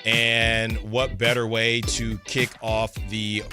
And what better way to kick off the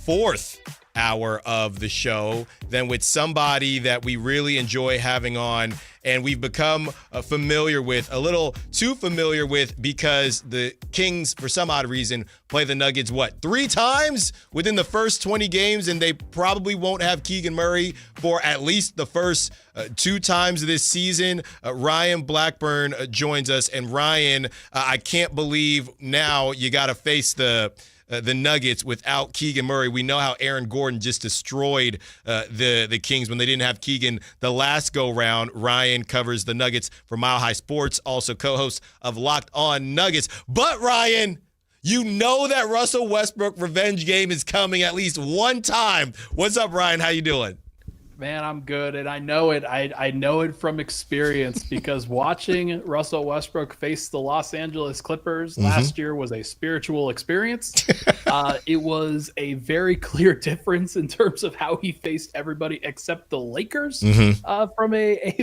fourth hour of the show than with somebody that we really enjoy having on and we've become familiar with, a little too familiar with, because the Kings, for some odd reason, play the Nuggets, 3 times within the first 20 games, and they probably won't have Keegan Murray for at least the first 2 times this season. Ryan Blackburn joins us, and Ryan, I can't believe now you got to face the Nuggets without Keegan Murray. We know how Aaron Gordon just destroyed the Kings when they didn't have Keegan the last go-round. Ryan covers the Nuggets for Mile High Sports, also co-host of Locked On Nuggets. But, Ryan, you know that Russell Westbrook revenge game is coming at least one time. What's up, Ryan? How you doing? Man, I'm good, and I know it. I know it from experience because watching Russell Westbrook face the Los Angeles Clippers last year was a spiritual experience. It was a very clear difference in terms of how he faced everybody except the Lakers from a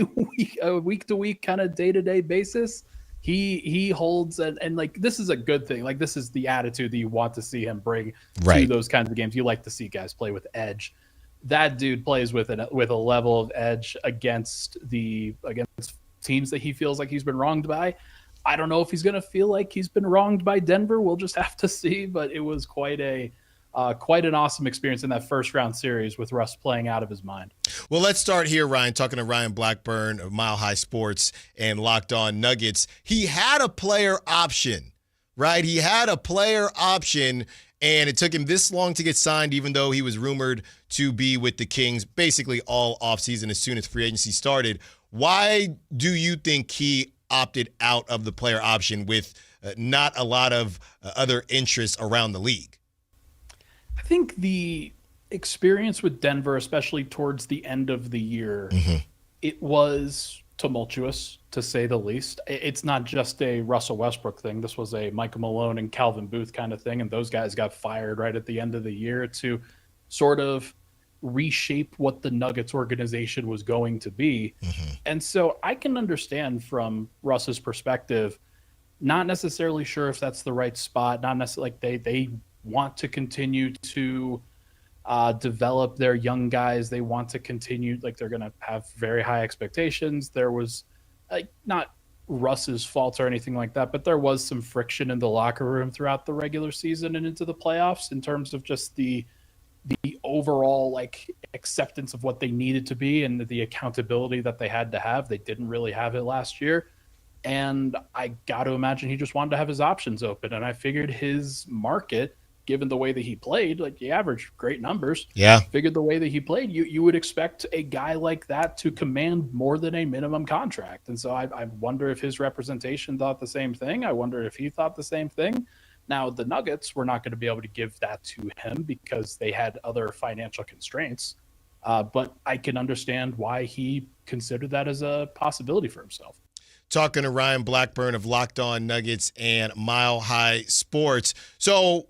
week-to-week kind of day-to-day basis. He holds, and like, this is a good thing. Like, this is the attitude that you want to see him bring to those kinds of games. You like to see guys play with edge. That dude plays with a level of edge against teams that he feels like he's been wronged by. I don't know if he's going to feel like he's been wronged by Denver. We'll just have to see. But it was quite an awesome experience in that first round series with Russ playing out of his mind. Well, let's start here, Ryan, talking to Ryan Blackburn of Mile High Sports and Locked On Nuggets. He had a player option, right? He had a player option, and it took him this long to get signed, even though he was rumored to be with the Kings basically all offseason as soon as free agency started. Why do you think he opted out of the player option with not a lot of other interests around the league? I think the experience with Denver, especially towards the end of the year, it was tumultuous, to say the least. It's not just a Russell Westbrook thing. This was a Michael Malone and Calvin Booth kind of thing, and those guys got fired right at the end of the year to sort of reshape what the Nuggets organization was going to be. And so I can understand from Russ's perspective, not necessarily sure if that's the right spot, not necessarily like they want to continue to develop their young guys. They want to continue, like, they're going to have very high expectations. There was not Russ's fault or anything like that, but there was some friction in the locker room throughout the regular season and into the playoffs in terms of just the overall like acceptance of what they needed to be and the accountability that they had to have. They didn't really have it last year. And I got to imagine he just wanted to have his options open. And I figured his market, given the way that he played, like, he averaged great numbers. Yeah. Figured the way that he played, you would expect a guy like that to command more than a minimum contract. And so I wonder if his representation thought the same thing. I wonder if he thought the same thing. Now, the Nuggets were not going to be able to give that to him because they had other financial constraints. But I can understand why he considered that as a possibility for himself. Talking to Ryan Blackburn of Locked On Nuggets and Mile High Sports. So,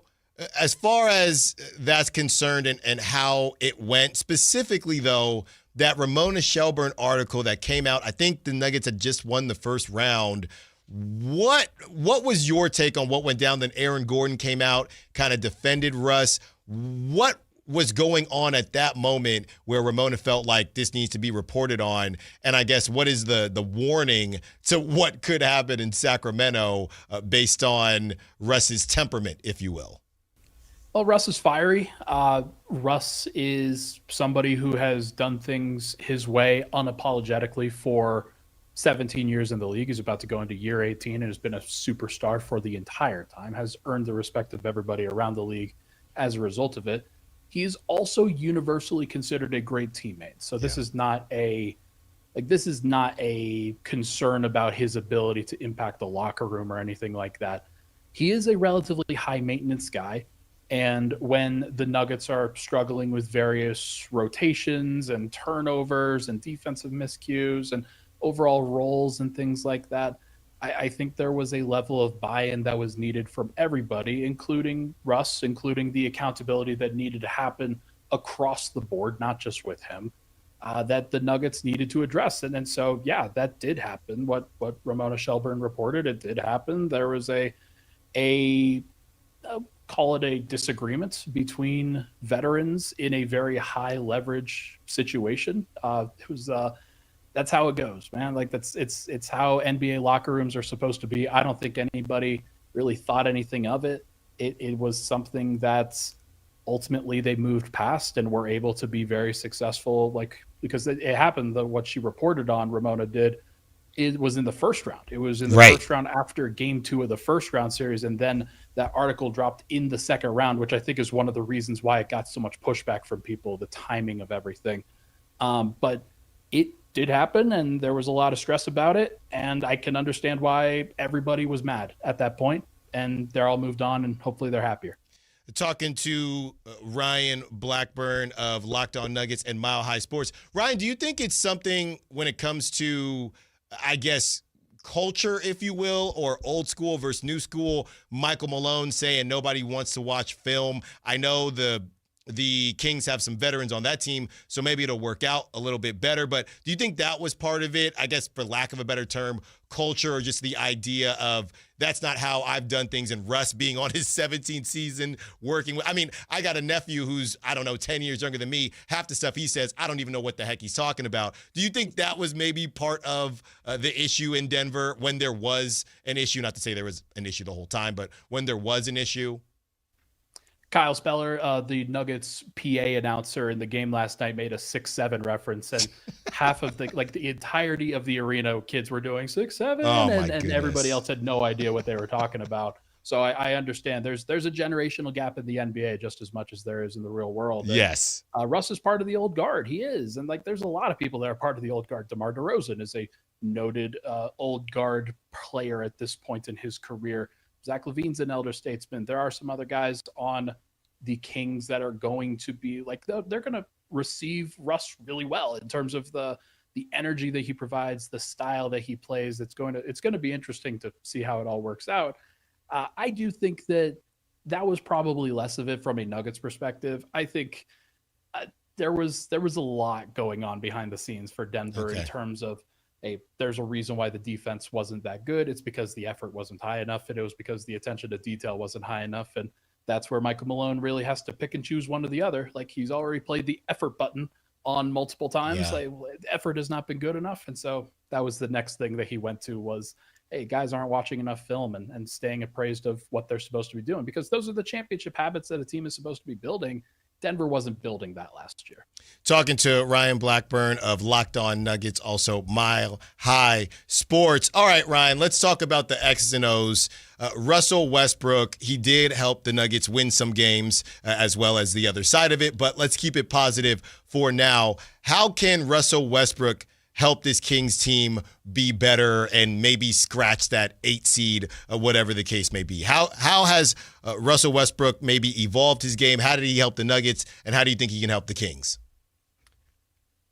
as far as that's concerned and how it went, specifically, though, that Ramona Shelburne article that came out, I think the Nuggets had just won the first round. What was your take on what went down? Then Aaron Gordon came out, kind of defended Russ. What was going on at that moment where Ramona felt like this needs to be reported on? And I guess what is the warning to what could happen in Sacramento based on Russ's temperament, if you will? Well, Russ is fiery. Russ is somebody who has done things his way unapologetically for 17 years in the league. He's about to go into year 18 and has been a superstar for the entire time, has earned the respect of everybody around the league as a result of it. He is also universally considered a great teammate. So this is not a concern about his ability to impact the locker room or anything like that. He is a relatively high maintenance guy. And when the Nuggets are struggling with various rotations and turnovers and defensive miscues and overall roles and things like that, I think there was a level of buy-in that was needed from everybody, including Russ, including the accountability that needed to happen across the board, not just with him, that the Nuggets needed to address. And so, yeah, that did happen. What Ramona Shelburne reported, it did happen. There was a a call it a disagreement between veterans in a very high leverage situation. It was that's how it goes, man. Like it's how NBA locker rooms are supposed to be. I don't think anybody really thought anything of it. It was something that ultimately they moved past and were able to be very successful. Like because it happened that what she reported on, Ramona did, it was in the first round. It was in the Right. first round after game 2 of the first round series. And then that article dropped in the second round, which I think is one of the reasons why it got so much pushback from people, the timing of everything. But it did happen and there was a lot of stress about it. And I can understand why everybody was mad at that point, and they're all moved on and hopefully they're happier. Talking to Ryan Blackburn of Locked On Nuggets and Mile High Sports. Ryan, do you think it's something when it comes to, I guess, culture, if you will, or old school versus new school? Michael Malone saying nobody wants to watch film. I know the Kings have some veterans on that team, so maybe it'll work out a little bit better. But do you think that was part of it? I guess, for lack of a better term, culture, or just the idea of that's not how I've done things, and Russ being on his 17th season working with, I mean, I got a nephew who's, I don't know, 10 years younger than me. Half the stuff he says, I don't even know what the heck he's talking about. Do you think that was maybe part of the issue in Denver when there was an issue? Not to say there was an issue the whole time, but when there was an issue? Kyle Speller, the Nuggets PA announcer in the game last night, made a 6-7 reference, and half of the entirety of the arena kids were doing 6-7, Oh, my and everybody goodness. else had no idea what they were talking about. So I understand there's a generational gap in the NBA just as much as there is in the real world. And, Yes. Russ is part of the old guard. He is, and there's a lot of people that are part of the old guard. DeMar DeRozan is a noted old guard player at this point in his career. Zach LaVine's an elder statesman. There are some other guys on the Kings that are going to be like they're going to receive Russ really well in terms of the energy that he provides, the style that he plays. It's going to be interesting to see how it all works out. I do think that was probably less of it from a Nuggets perspective. I think there was a lot going on behind the scenes for Denver in terms of there's a reason why the defense wasn't that good. It's because the effort wasn't high enough, and it was because the attention to detail wasn't high enough. And that's where Michael Malone really has to pick and choose one or the other. Like, he's already played the effort button on multiple times. Yeah. Like, effort has not been good enough. And so that was the next thing that he went to was, hey, guys aren't watching enough film and staying appraised of what they're supposed to be doing, because those are the championship habits that a team is supposed to be building. Denver wasn't building that last year. Talking to Ryan Blackburn of Locked On Nuggets, also Mile High Sports. All right, Ryan, let's talk about the X's and O's. Russell Westbrook, he did help the Nuggets win some games as well as the other side of it, but let's keep it positive for now. How can Russell Westbrook help this Kings team be better and maybe scratch that 8 seed, whatever the case may be? How has Russell Westbrook maybe evolved his game? How did he help the Nuggets, and how do you think he can help the Kings?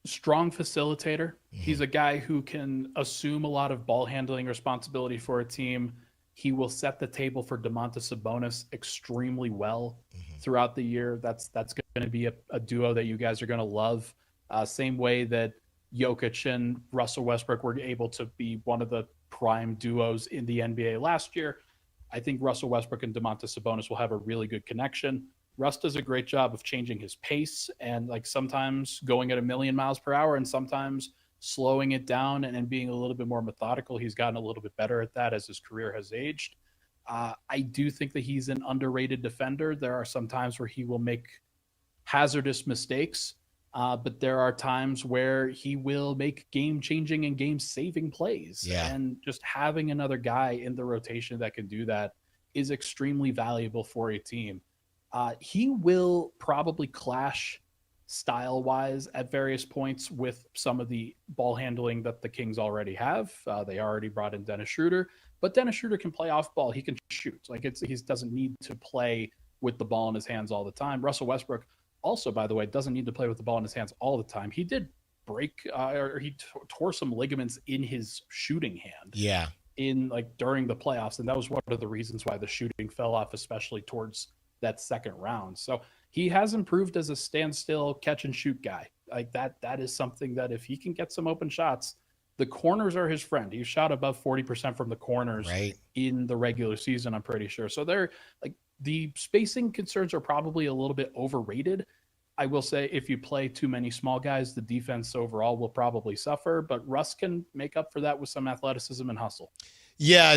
Strong facilitator. He's a guy who can assume a lot of ball handling responsibility for a team. He will set the table for Domantas Sabonis extremely well throughout the year. That's going to be a duo that you guys are going to love. Same way that Jokic and Russell Westbrook were able to be one of the prime duos in the NBA last year. I think Russell Westbrook and Domantas Sabonis will have a really good connection. Russ does a great job of changing his pace and sometimes going at 1,000,000 miles per hour and sometimes slowing it down and being a little bit more methodical. He's gotten a little bit better at that as his career has aged. I do think that he's an underrated defender. There are some times where he will make hazardous mistakes, but there are times where he will make game-changing and game-saving plays. Yeah. And just having another guy in the rotation that can do that is extremely valuable for a team. He will probably clash style-wise at various points with some of the ball handling that the Kings already have. They already brought in Dennis Schroeder, but Dennis Schroeder can play off ball. He can shoot. He doesn't need to play with the ball in his hands all the time. Russell Westbrook also, by the way, doesn't need to play with the ball in his hands all the time. He did break or he tore some ligaments in his shooting hand. Yeah. During the playoffs, and that was one of the reasons why the shooting fell off, especially towards that second round. So he has improved as a standstill catch and shoot guy. That is something that if he can get some open shots, the corners are his friend. He shot above 40% from the corners Right. in the regular season, I'm pretty sure. So they're like the spacing concerns are probably a little bit overrated. I will say if you play too many small guys, the defense overall will probably suffer, but Russ can make up for that with some athleticism and hustle. Yeah,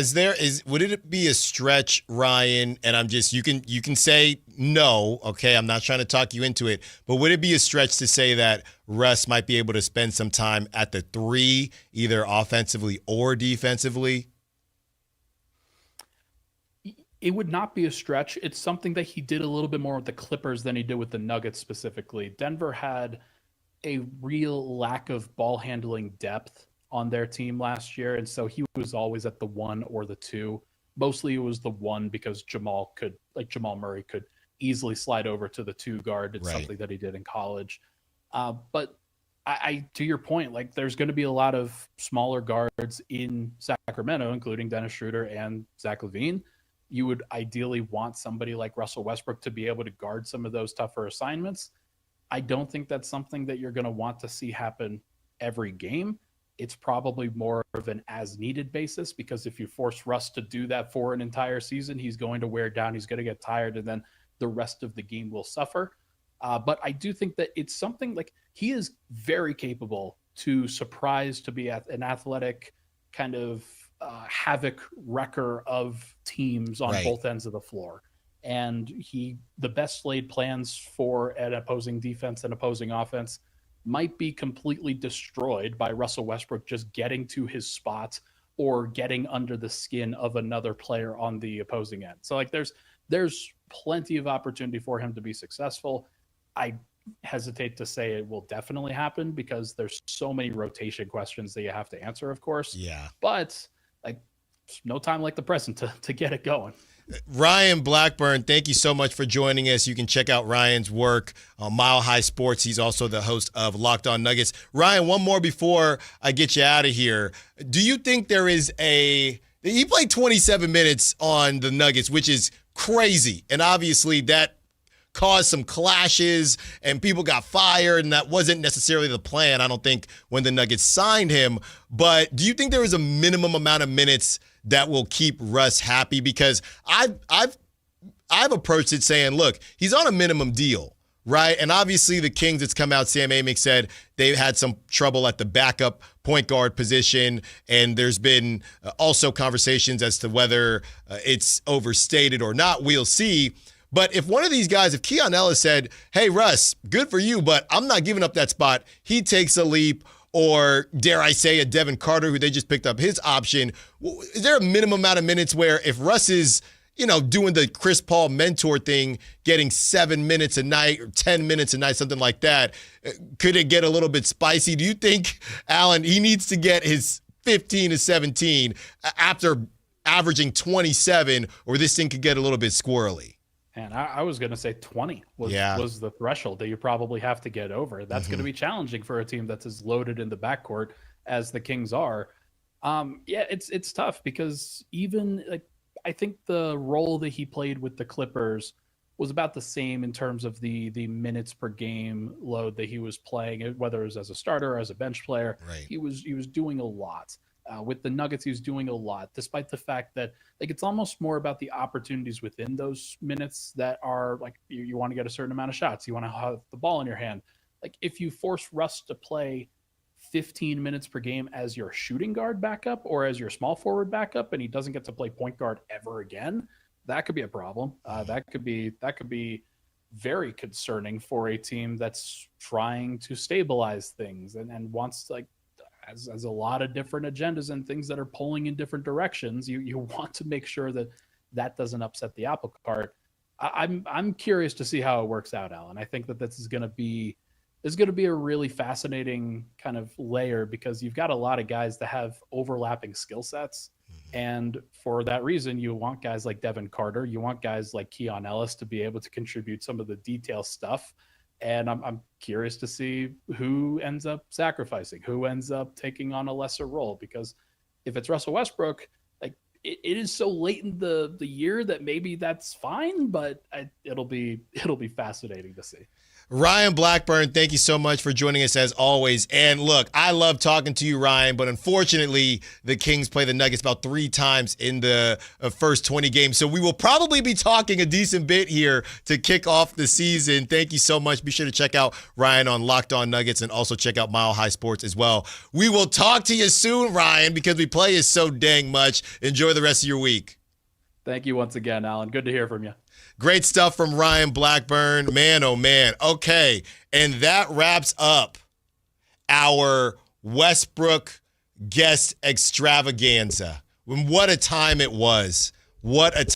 would it be a stretch, Ryan? And you can say no, okay? I'm not trying to talk you into it, but would it be a stretch to say that Russ might be able to spend some time at the 3, either offensively or defensively? It would not be a stretch. It's something that he did a little bit more with the Clippers than he did with the Nuggets specifically. Denver had a real lack of ball handling depth on their team last year, and so he was always at the 1 or the 2. Mostly it was the 1 because Jamal Murray could easily slide over to the 2 guard. It's something that he did in college. But I to your point, like there's going to be a lot of smaller guards in Sacramento, including Dennis Schroeder and Zach LaVine. You would ideally want somebody like Russell Westbrook to be able to guard some of those tougher assignments. I don't think that's something that you're going to want to see happen every game. It's probably more of an as needed basis, because if you force Russ to do that for an entire season, he's going to wear down, he's going to get tired, and then the rest of the game will suffer. But I do think that it's something like he is very capable to surprise, to be an athletic kind of havoc wrecker of teams on both ends of the floor. And the best laid plans for an opposing defense and opposing offense might be completely destroyed by Russell Westbrook just getting to his spot or getting under the skin of another player on the opposing end. So like there's plenty of opportunity for him to be successful. I hesitate to say it will definitely happen because there's so many rotation questions that you have to answer, of course. Yeah. But like no time like the present to get it going. Ryan Blackburn, thank you so much for joining us. You can check out Ryan's work on Mile High Sports. He's also the host of Locked On Nuggets. Ryan, one more before I get you out of here. Do you think he played 27 minutes on the Nuggets, which is crazy. And obviously that caused some clashes and people got fired, and that wasn't necessarily the plan, I don't think, when the Nuggets signed him. But do you think there is a minimum amount of minutes that will keep Russ happy? Because I've approached it saying, look, he's on a minimum deal, right? And obviously the Kings, it's come out, Sam Amick said they've had some trouble at the backup point guard position, and there's been also conversations as to whether it's overstated or not. We'll see. But if one of these guys, if Keon Ellis said, hey, Russ, good for you, but I'm not giving up that spot, he takes a leap, or dare I say a Devin Carter, who they just picked up his option, is there a minimum amount of minutes where if Russ is, doing the Chris Paul mentor thing, getting 7 minutes a night or 10 minutes a night, something like that, could it get a little bit spicy? Do you think, Allen, he needs to get his 15 to 17 after averaging 27, or this thing could get a little bit squirrely? And I was going to say 20 was the threshold that you probably have to get over. That's going to be challenging for a team that's as loaded in the backcourt as the Kings are. It's tough because even I think the role that he played with the Clippers was about the same in terms of the minutes per game load that he was playing, whether it was as a starter or as a bench player. Right. He was doing a lot. With the Nuggets, he was doing a lot, despite the fact that it's almost more about the opportunities within those minutes that are like you want to get a certain amount of shots. You want to have the ball in your hand. Like if you force Russ to play 15 minutes per game as your shooting guard backup or as your small forward backup, and he doesn't get to play point guard ever again, that could be a problem. That could be very concerning for a team that's trying to stabilize things and wants as a lot of different agendas and things that are pulling in different directions. You want to make sure that doesn't upset the apple cart. I'm curious to see how it works out, Alan. I think that this is going to be a really fascinating kind of layer because you've got a lot of guys that have overlapping skill sets. And for that reason, you want guys like Devin Carter, you want guys like Keon Ellis to be able to contribute some of the detail stuff. And I'm curious to see who ends up sacrificing, who ends up taking on a lesser role. Because if it's Russell Westbrook, it is so late in the year that maybe that's fine, but it'll be fascinating to see. Ryan Blackburn, thank you so much for joining us as always. And look, I love talking to you, Ryan, but unfortunately, the Kings play the Nuggets about 3 times in the first 20 games. So we will probably be talking a decent bit here to kick off the season. Thank you so much. Be sure to check out Ryan on Locked On Nuggets and also check out Mile High Sports as well. We will talk to you soon, Ryan, because we play you so dang much. Enjoy the rest of your week. Thank you once again, Alan. Good to hear from you. Great stuff from Ryan Blackburn. Man, oh man. Okay, and that wraps up our Westbrook guest extravaganza. What a time it was. What a time.